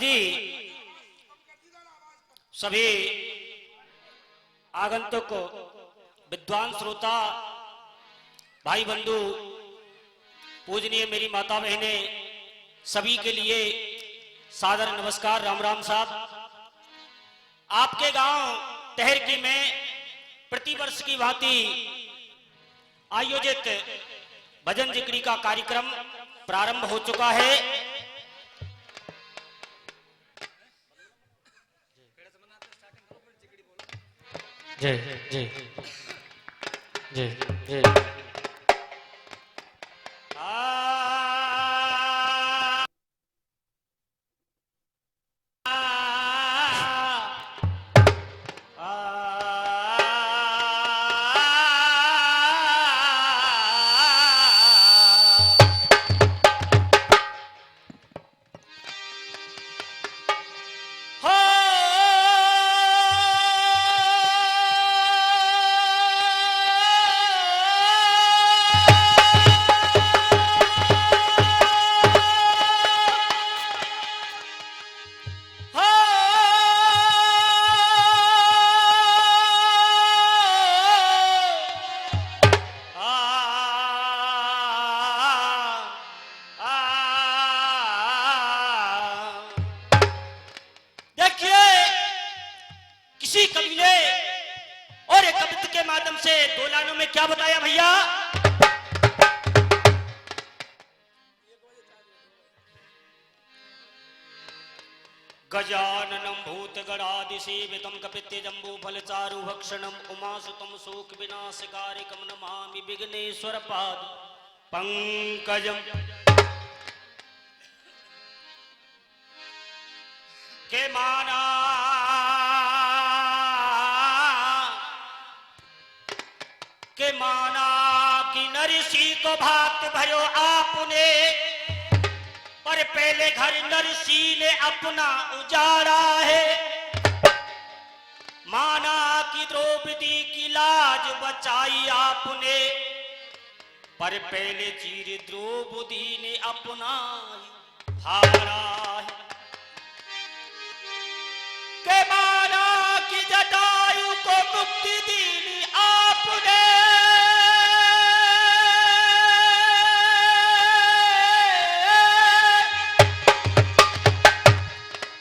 जी सभी आगंतुक विद्वान श्रोता भाई बंधु पूजनीय मेरी माता बहने सभी के लिए सादर नमस्कार। राम राम साहब। आपके गांव तहरकी में प्रतिवर्ष की भांति आयोजित भजन जिक्री का कार्यक्रम प्रारंभ हो चुका है। जय जय जय जय कवि और एक कविता के माध्यम से दो लाइनों में क्या बताया भैया। गजाननं भूतगणादिसेवितं कपित्थजम्बू फलचारु भक्षणं उमासुतं शोक विनाशकारिकं नमामि विघ्नेश्वर पाद पंकजं। के माना कि नरसी को भात भयो आपने, पर पहले घर नरसी ने अपना उजाड़ा है। माना कि द्रौपदी की लाज बचाई आपने, पर पहले चीर द्रौपदी ने अपना हारा है। के माना कि जटायु को मुक्ति दी आपने,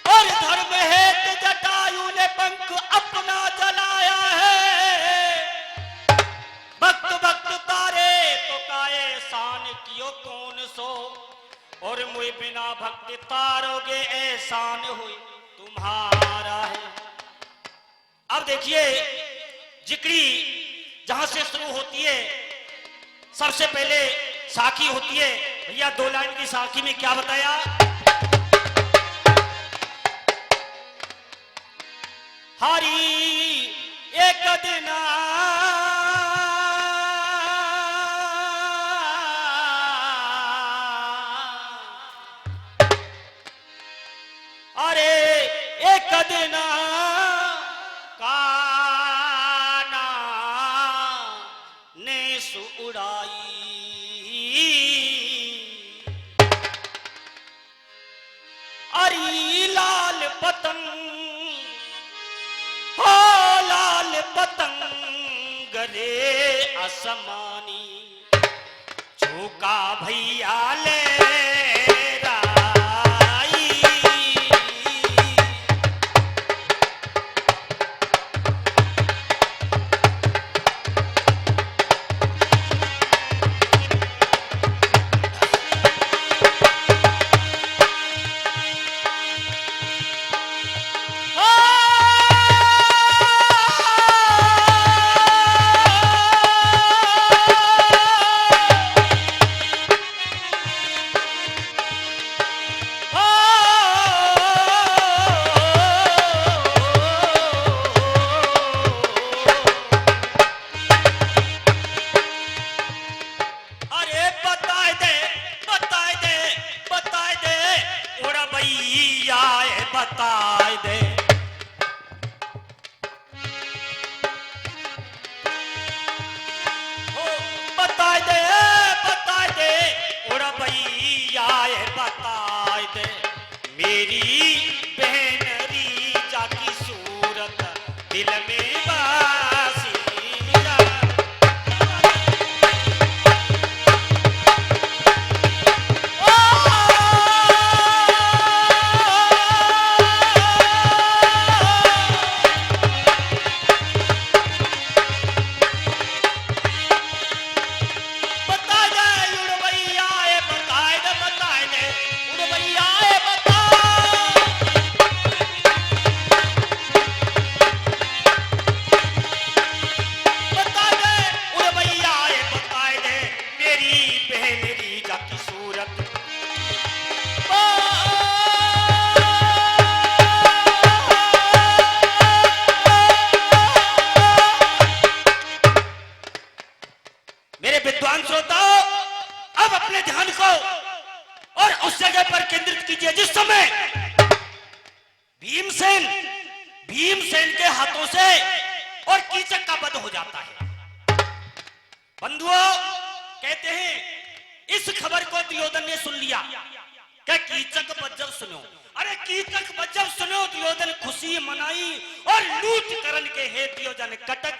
और धर्म हेतु जटायु ने पंख अपना जलाया है। भक्त भक्त तारे तो काए शान कियो कौन सो, और मुझे बिना भक्ति तारोगे एहसान हुई तुम्हारा है। अब देखिए जिक्री जहां से शुरू होती है, सबसे पहले साखी होती है। भैया दो लाइन की साखी में क्या बताया। हरी एक दिन अरे एक दिन काना ने उड़ाई, अरे लाल पतंग हो लाल पतंग रे आसमानी, झोंका भैया ले बताए दे। हो बताए दे बताए दे, उड़ा भैया बताए दे। मेरी मेरे विद्वान श्रोताओं, अब अपने ध्यान को और उस जगह पर केंद्रित कीजिए जिस समय भीमसेन भीमसेन के हाथों से और कीचक का वध हो जाता है। बंधुओं, कहते हैं इस खबर को दुर्योधन ने सुन लिया। क्या कीचक वध जब सुनो, अरे कीचक वध जब सुनो, दुर्योधन खुशी मनाई और लूट करण के हे दुर्योधन कटक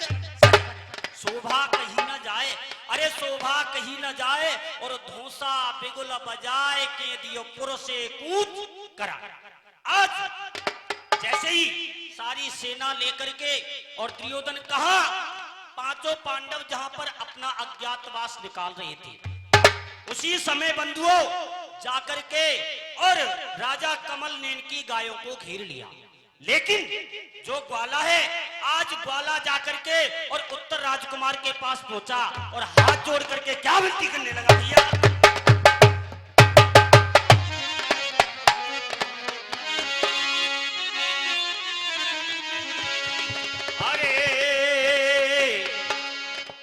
शोभा कहीं न जाए, अरे शोभा कहीं न जाए और धोसा बिगुल बजाए के दियो पुर से कूच करा। आज जैसे ही सारी सेना लेकर के और दुर्योधन कहा, पांचों पांडव जहां पर अपना अज्ञातवास निकाल रहे थे, उसी समय बंधुओं जाकर के और राजा कमल नैन की गायों को घेर लिया। लेकिन जो ग्वाला है, आज ग्वाला जाकर के और उत्तर राजकुमार के पास पहुंचा और हाथ जोड़ करके क्या विनती करने लगा, भैया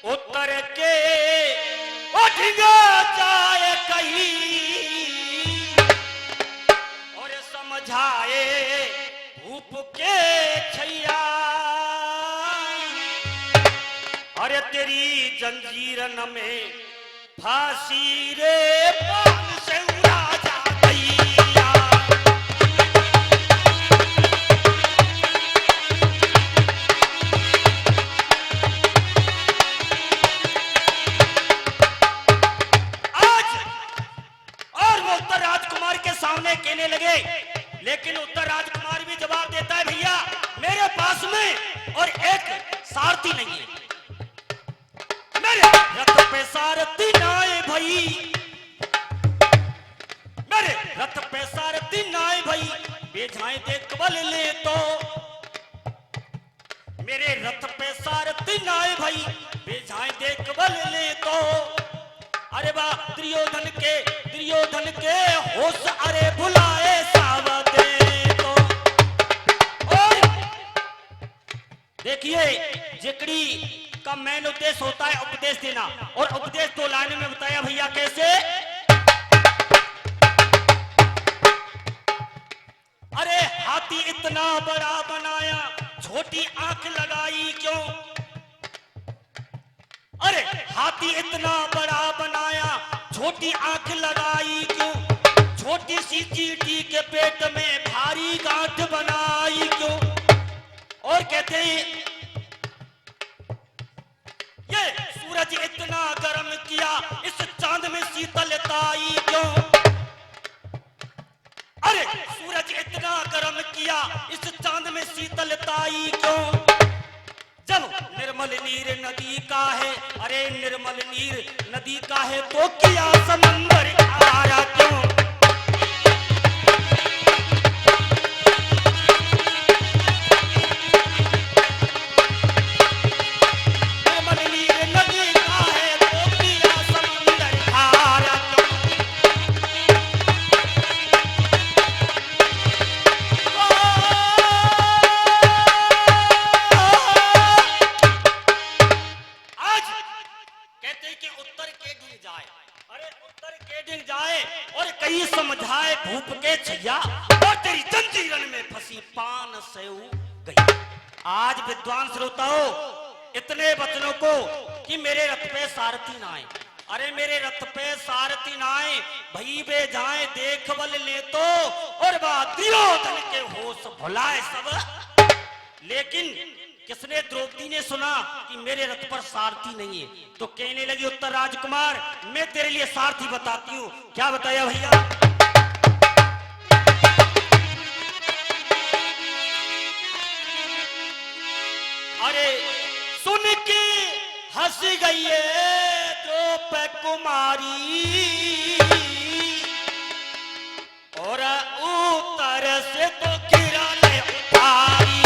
उत्तर के उठिगा जाए कहीं और समझाए भूप के छैया, अरे तेरी जंजीरन में फांसी रे पान से उड़ा जा गैया। सामने कहने लगे, लेकिन उत्तर राजकुमार भी जवाब देता है, भैया मेरे पास में और एक सारथी नहीं है, मेरे रथ पे सारथी नाए भाई, मेरे रथ पे सारथी नाए भाई, बेझाए देख बल ले तो, मेरे रथ पे सारथी नाए भाई, बेझाए देख बल ले तो, अरे बा दुर्योधन के होश अरे बुलाए सावदे तो। और देखिए जिकड़ी का मेन उद्देश्य होता है उपदेश देना, और उपदेश दो लाइन में बताया भैया कैसे। अरे हाथी इतना बड़ा बनाया, छोटी आंख लगाई क्यों, अरे हाथी इतना बड़ा बनाया, छोटी आंख लगाई क्यों, छोटी सी चींटी के पेट में भारी गांठ बनाई क्यों। और कहते हैं ये सूरज इतना गर्म किया, इस चांद में शीतलताई क्यों, अरे सूरज इतना गर्म किया, इस चांद में शीतलताई क्यों। जब निर्मल नीर नदी का है, अरे निर्मल नीर नदी का है तो किया समंदर खारा क्यों। निर्मल नीर नदी का है तो किया समंदर खारा क्यों। और कई समझाए भूप के छैया, और तेरी जंजीरन में फंसी पान से गई। आज विद्वान श्रोताओं, इतने वचनों को कि मेरे रथ पे सारथी ना आए, अरे मेरे रथ पे सारथी ना आए, भई बे जाए देख बल ले तो, और दुर्योधन के होश भुलाए सब। लेकिन किसने, द्रौपदी ने सुना कि मेरे रथ पर सारथी नहीं है, तो कहने लगी उत्तर राजकुमार मैं तेरे लिए सारथी बताती हूँ। क्या बताया भैया, अरे सुन के हंस गई है द्रौपदी कुमारी, और उत्तर से तो गिरा ले उतारी,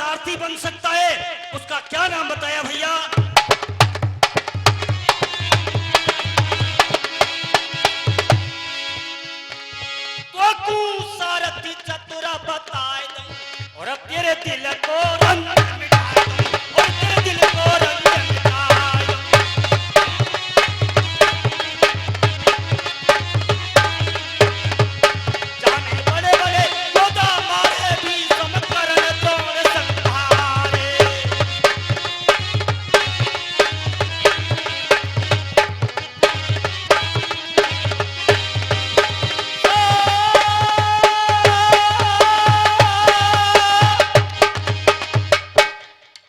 सारथी बन सकता है, उसका क्या नाम बताया भैया? तो सारथी चतुर बताए दूं और अब तेरे दिल को रंग मिटाए दूं, और तेरे दिल को रंग मिटाए दूं। जाने बड़े बड़े योद्धा मारे भीष्म कर्ण द्रोण संहारे।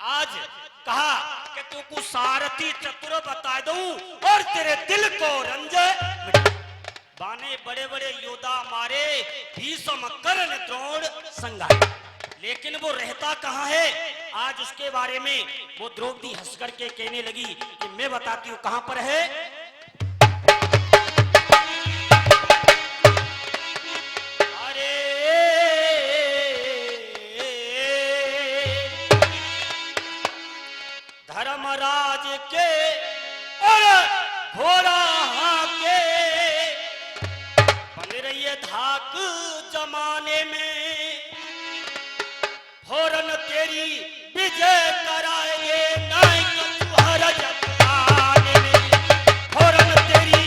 आज कहा कि तुमको सारथी चतुर बता दूं और तेरे दिल को रंजे मिटा। बाने बड़े बड़े योद्धा मारे, भीष्म कर्ण द्रोण संहारे, लेकिन वो रहता कहाँ है? आज उसके बारे में वो द्रौपदी हंस करके कहने लगी कि मैं बताती हूँ कहाँ पर है। अरे धर्मराज के और घोड़ा हाके बन रही है धाक जमाने में, फौरन तेरी विजय कराएंगे नायक तुहर जगताने में, फौरन तेरी।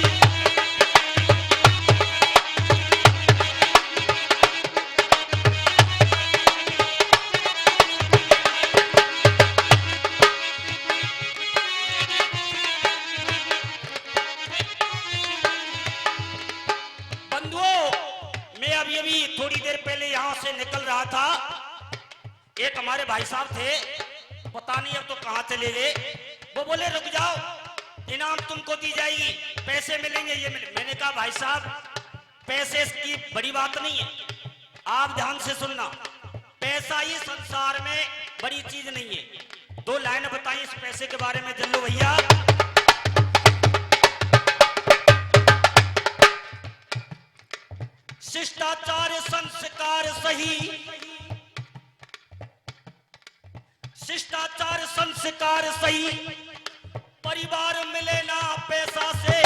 अभी थोड़ी देर पहले यहां से निकल रहा था, एक हमारे भाई साहब थे, पता नहीं अब तो कहां चले गए। वो बोले रुक जाओ, इनाम तुमको दी जाएगी, पैसे मिलेंगे, ये मिले। मैंने कहा भाई साहब पैसे की बड़ी बात नहीं है, आप ध्यान से सुनना, पैसा ही संसार में बड़ी चीज नहीं है। 2 लाइन बताइए इस पैसे के बारे में जल्लू भैया। शिष्टाचार संस्कार सही, शिष्टाचार संस्कार सही, परिवार मिले ना पैसा से,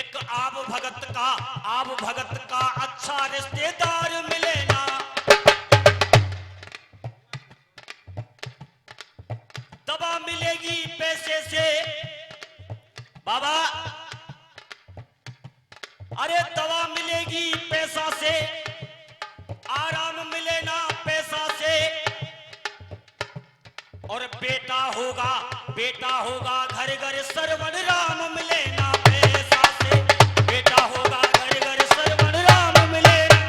एक आब भगत का अच्छा रिश्तेदार मिले ना, दवा मिलेगी पैसे से बाबा, अरे दवा मिलेगी पैसा से, आराम मिले ना पैसा से, और बेटा होगा घर घर सरवण राम मिले ना पैसा से, बेटा होगा घर घर सरवण राम मिले ना।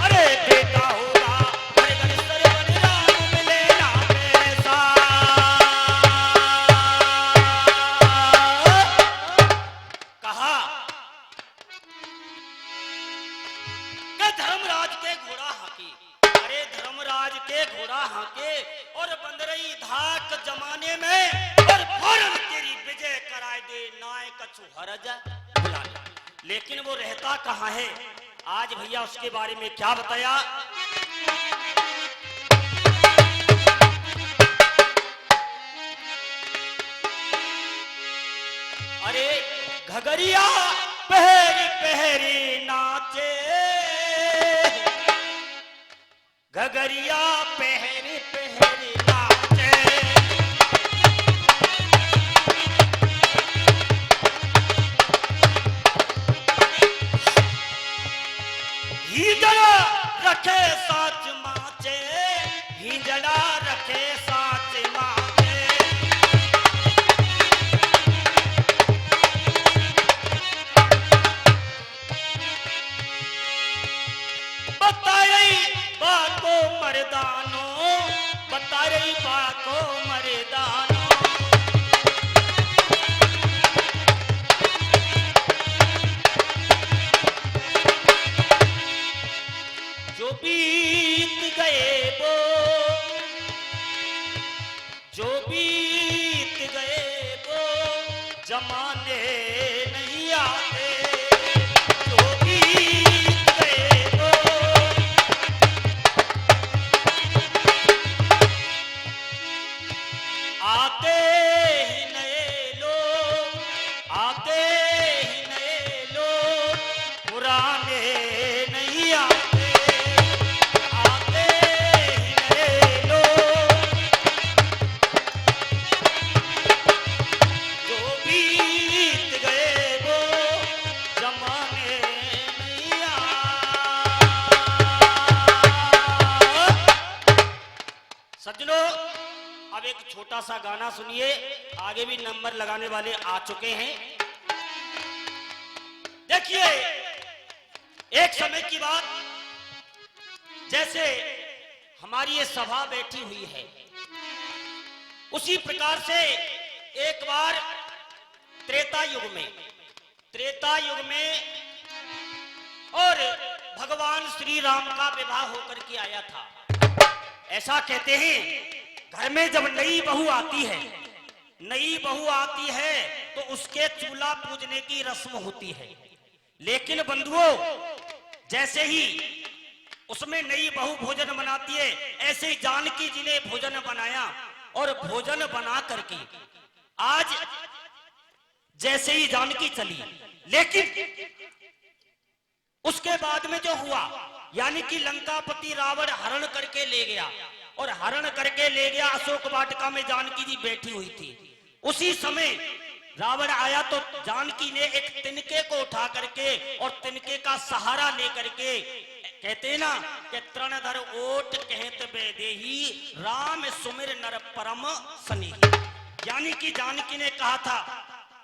अरे बेटा होगा घर घर सरवण राम मिले ना पैसा। कहा धर्मराज के घोड़ा हाके, अरे धर्मराज के घोड़ा हाके और बंद रही धाक जमाने में, और फौरन तेरी विजय कराए दे नायक हरज बुला ले। लेकिन वो रहता कहाँ है? आज भैया उसके बारे में क्या बताया। अरे घगरिया पहरी पहरी नाचे, घगरिया पहरी पहरी नाचे, हिजड़ा रखे साच माचे, हिजड़ा रखे साच माचे, बाको मर्दानो, बता रही बाको मर्दानो, जो बीत गए वो, जो बीत गए वो जमाने पुराने नहीं आते, आते ही नए लोग, जो बीत गए वो जमाने नहीं सज्जनों, अब एक छोटा सा गाना सुनिए। आगे भी नंबर लगाने वाले आ चुके हैं। देखिए, एक समय की बात, जैसे हमारी ये सभा बैठी हुई है, उसी प्रकार से एक बार त्रेता युग में और भगवान श्री राम का विवाह होकर के आया था। ऐसा कहते हैं, घर में जब नई बहू आती है तो उसके चूल्हा पूजने की रस्म होती है। लेकिन बंधुओं, जैसे ही उसमें नई बहू भोजन बनाती है, ऐसे ही जानकी जी ने भोजन बनाया और भोजन बना करके आज जैसे ही जानकी चली, लेकिन उसके बाद में जो हुआ, यानी कि लंकापति रावण हरण करके ले गया, और हरण करके ले गया। अशोक वाटिका में जानकी जी बैठी हुई थी। उसी समय रावण आया तो जानकी ने एक तिनके को उठा करके और तिनके का सहारा लेकर के, कहते ना कि तृणधर ओट कहत बेदेही राम सुमिर नर परम सनेही, यानी कि जानकी ने कहा था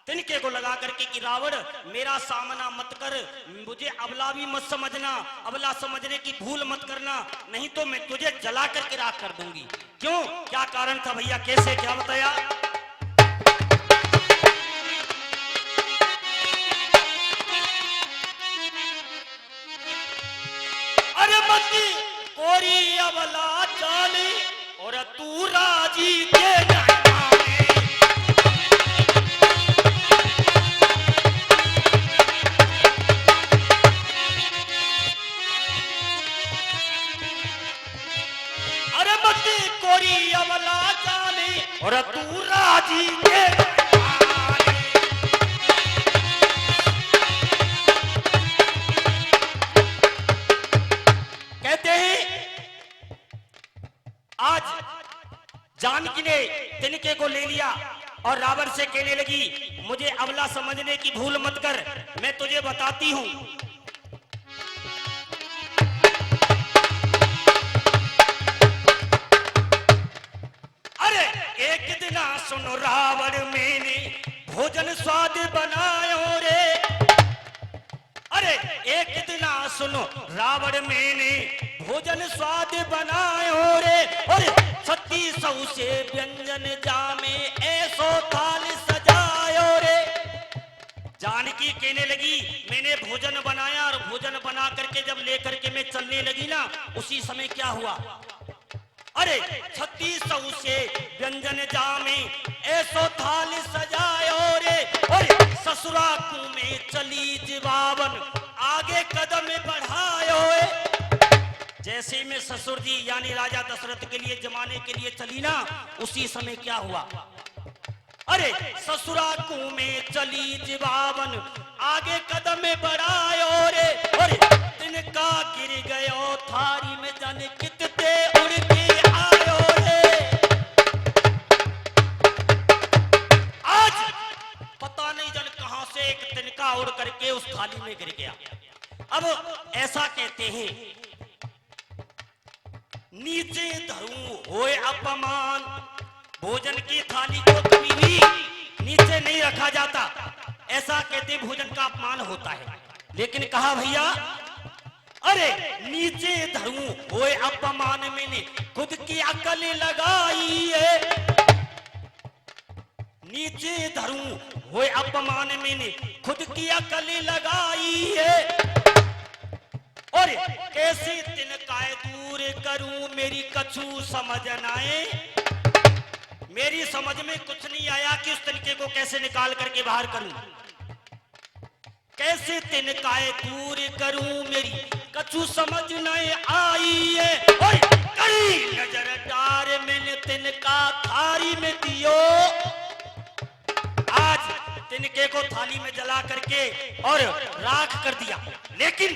तिनके को लगा करके कि रावण मेरा सामना मत कर, मुझे अबला भी मत समझना, अबला समझने की भूल मत करना, नहीं तो मैं तुझे जला करके राख कर दूंगी। क्यों, क्या कारण था भैया, कैसे, क्या बताया? अरे मती कोरी अबला चाली और तू राजी के और तू राजी के कहते हैं, आज जानकी ने तिनके को ले लिया और रावण से कहने लगी, मुझे अबला समझने की भूल मत कर, मैं तुझे बताती हूं। सुनो रावण मैंने भोजन स्वाद बनायो रे, अरे एक दिन सुनो रावण मैंने भोजन स्वाद बनायो रे, और 3600 से व्यंजन जामे ऐसो थाल सजायो रे। जानकी कहने लगी, मैंने भोजन बनाया और भोजन बना करके जब लेकर के मैं चलने लगी ना, उसी समय क्या हुआ, अरे 3600 से व्यंजन जामे ऐसो थाल सजायो रे, और ससुराकू में चली जिबावन आगे कदम बढ़ायो। जैसे में ससुर जी यानी राजा दशरथ के लिए जमाने के लिए चली ना, उसी समय क्या हुआ, अरे ससुराकू में चली जिबावन आगे कदम बढ़ायो रे, और तिनका गिर गयो थारी में जाने कितने उड़ के आयो रे। आज पता नहीं जन कहां से एक तिनका उड़ करके उस थाली में गिर गया। अब ऐसा कहते हैं, नीचे धरूं होए अपमान, भोजन की थाली को कभी भी नीचे नहीं रखा जाता, ऐसा कहते भोजन का अपमान होता है। लेकिन कहा भैया, अरे नीचे धरूं होए अपमान, मैंने खुद की अकल लगाई है, नीचे धरूं होए अपमान, मैंने खुद की अकल लगाई है, और कैसे तिनका दूर करूं मेरी कछु समझ न आए, मेरी समझ में कुछ नहीं आया कि उस तिनके को कैसे निकाल करके बाहर करूं, कैसे तिनकाए दूर करूं मेरी कछु समझ नहीं आई है, और कई नजर डार मैंने तिनका थारी में दियो। आज तिनके को थाली में जला करके और राख कर दिया। लेकिन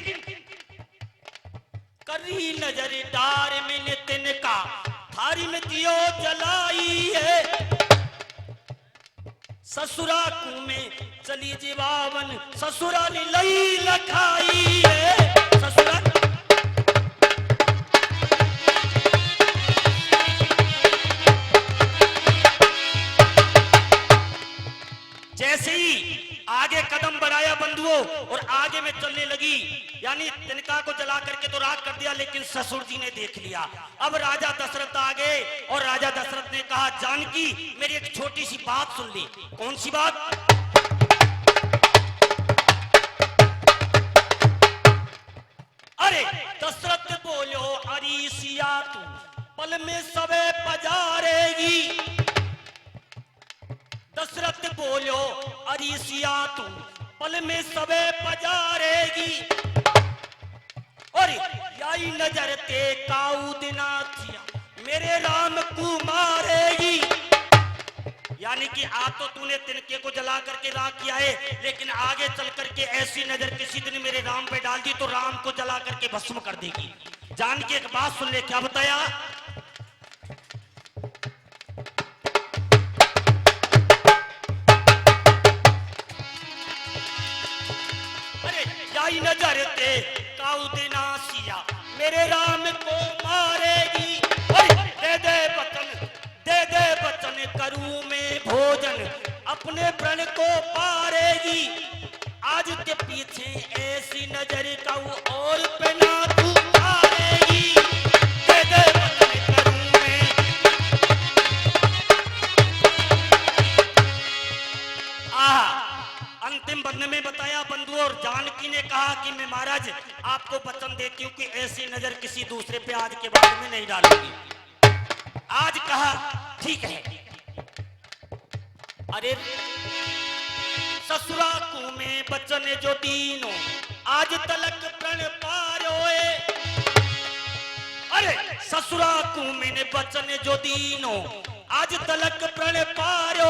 करी नजर डार में तिनका थारी में दियो जलाई है। ससुरा कू में चली जीवावन ससुरा लई लखाई है। ससुरा जैसे ही आगे कदम बढ़ाया बंधुओं और आगे में चलने लगी, यानी तिनका को जला करके तो राख कर दिया, लेकिन ससुर जी ने देख लिया। अब राजा दशरथ आ गए और राजा दशरथ ने कहा, जानकी मेरी एक छोटी सी बात सुन ली। कौन सी बात? अरे दशरथ बोलो, अरे सिया तू पल में सबे पजारेगी। दशरथ बोलो, अरे सिया तू पल में सबे पजारेगी। और यही नजर ते काऊ दिना थिया मेरे राम को मारेगी। यानी कि आज तो तूने तिनके को जला करके राख किया है, लेकिन आगे चल करके ऐसी नजर किसी दिन मेरे राम पे डाल दी तो राम को जला करके भस्म कर देगी। जानकी एक बात सुन ले, क्या बताया? नजर ते काऊ देना सिया मेरे राम को मारेगी। दे बचन करूं मैं भोजन अपने प्रण को पारेगी। आज के पीछे ऐसी नजर काऊ और पे ना तू मारेगी। दे बचन करूं मैं। अंतिम बंद में बताया बंधु, और जानकी ने कहा कि मैं महाराज आपको वचन देती हूँ कि ऐसी नजर किसी दूसरे पे आज के बाद में नहीं डालूंगी। आज कहा ठीक है। अरे ससुरा को में बचन जो दीनो आज तलक प्रण पारोए। अरे ससुरा को में बचन जो दीनो आज तलक प्रण पारो।